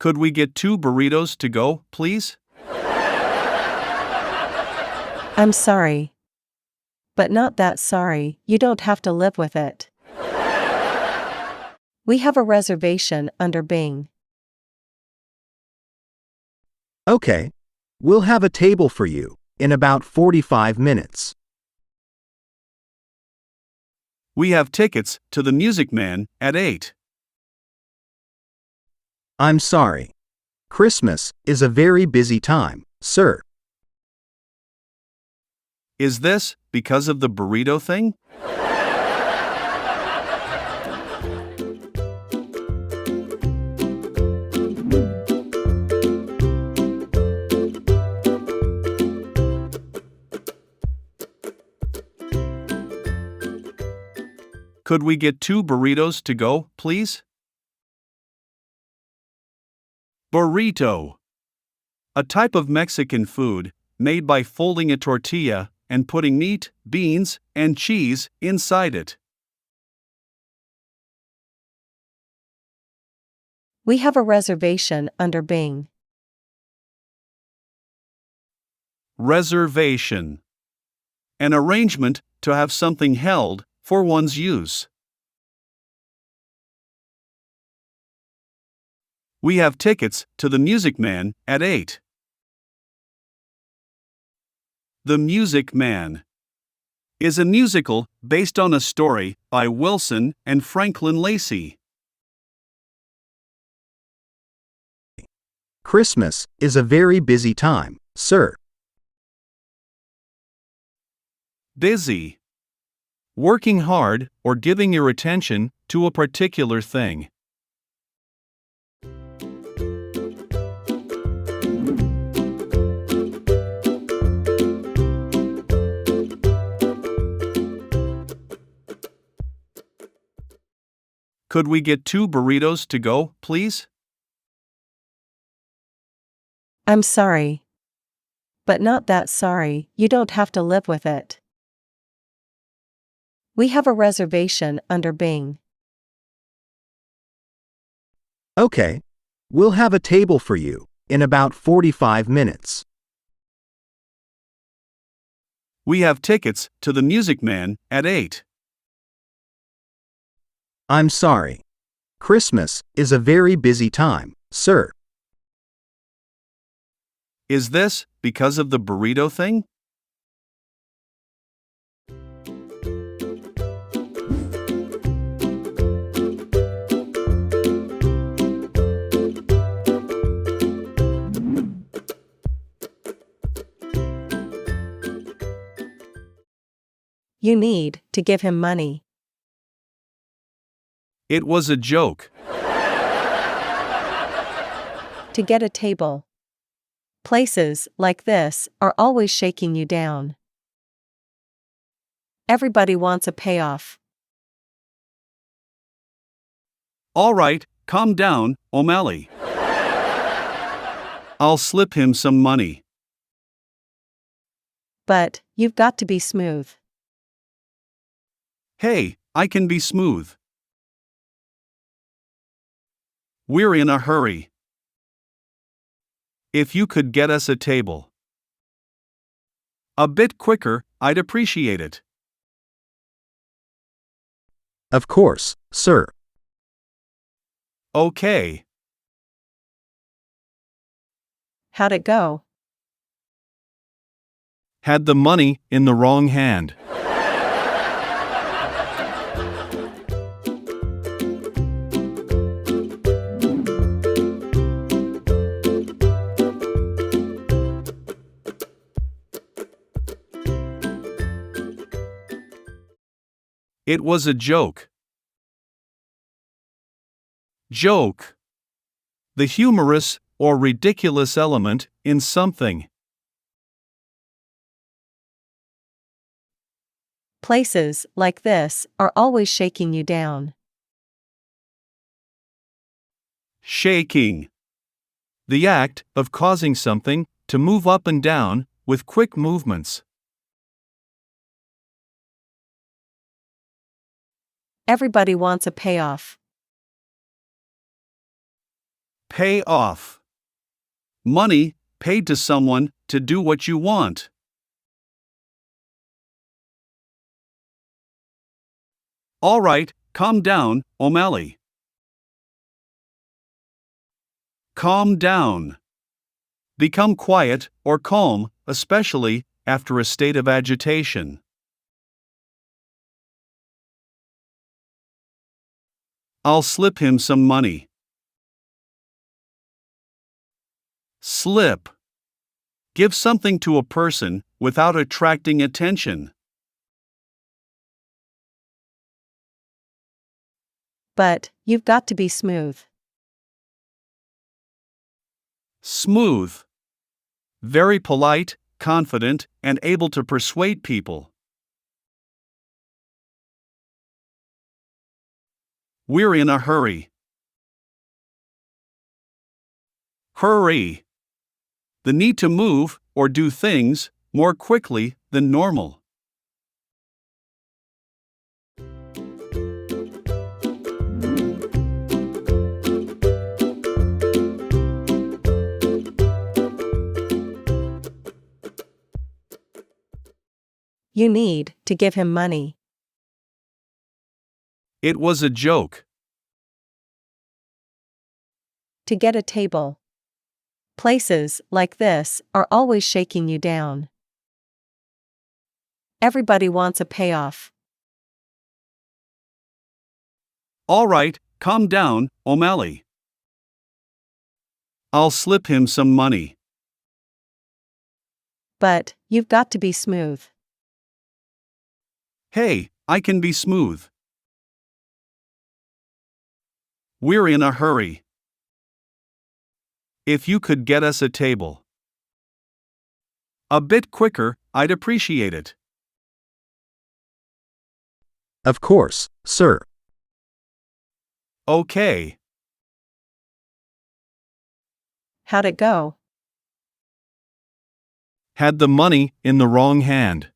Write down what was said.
Could we get 2 burritos to go, please? I'm sorry. But not that sorry, you don't have to live with it. We have a reservation under Bing. Okay. We'll have a table for you in about 45 minutes. We have tickets to the Music Man at 8. I'm sorry. Christmas is a very busy time, sir. Is this because of the burrito thing? Could we get 2 burritos to go, please? Burrito. A type of Mexican food made by folding a tortilla and putting meat, beans, and cheese inside it. We have a reservation under Bing. Reservation. An arrangement to have something held for one's use. We have tickets to the Music Man at 8. The Music Man is a musical based on a story by Wilson and Franklin Lacey. Christmas is a very busy time, sir. Busy. Working hard or giving your attention to a particular thing. Could we get 2 burritos to go, please? I'm sorry. But not that sorry, you don't have to live with it. We have a reservation under Bing. Okay. We'll have a table for you in about 45 minutes. We have tickets to the Music Man at 8. I'm sorry. Christmas is a very busy time, sir. Is this because of the burrito thing? You need to give him money. It was a joke. To get a table. Places like this are always shaking you down. Everybody wants a payoff. All right, calm down, O'Malley. I'll slip him some money. But you've got to be smooth. Hey, I can be smooth. We're in a hurry. If you could get us a table a bit quicker, I'd appreciate it. Of course, sir. Okay. How'd it go? Had the money in the wrong hand. It was a joke. Joke. The humorous or ridiculous element in something. Places like this are always shaking you down. Shaking. The act of causing something to move up and down with quick movements. Everybody wants a payoff. Pay off. Money paid to someone to do what you want. All right, calm down, O'Malley. Calm down. Become quiet or calm, especially after a state of agitation. I'll slip him some money. Slip. Give something to a person without attracting attention. But, you've got to be smooth. Smooth. Very polite, confident, and able to persuade people. We're in a hurry. Hurry. The need to move or do things more quickly than normal. You need to give him money. It was a joke. To get a table. Places like this are always shaking you down. Everybody wants a payoff. All right, calm down, O'Malley. I'll slip him some money. But, you've got to be smooth. Hey, I can be smooth. We're in a hurry. If you could get us a table a bit quicker, I'd appreciate it. Of course, sir. Okay. How'd it go? Had the money in the wrong hand.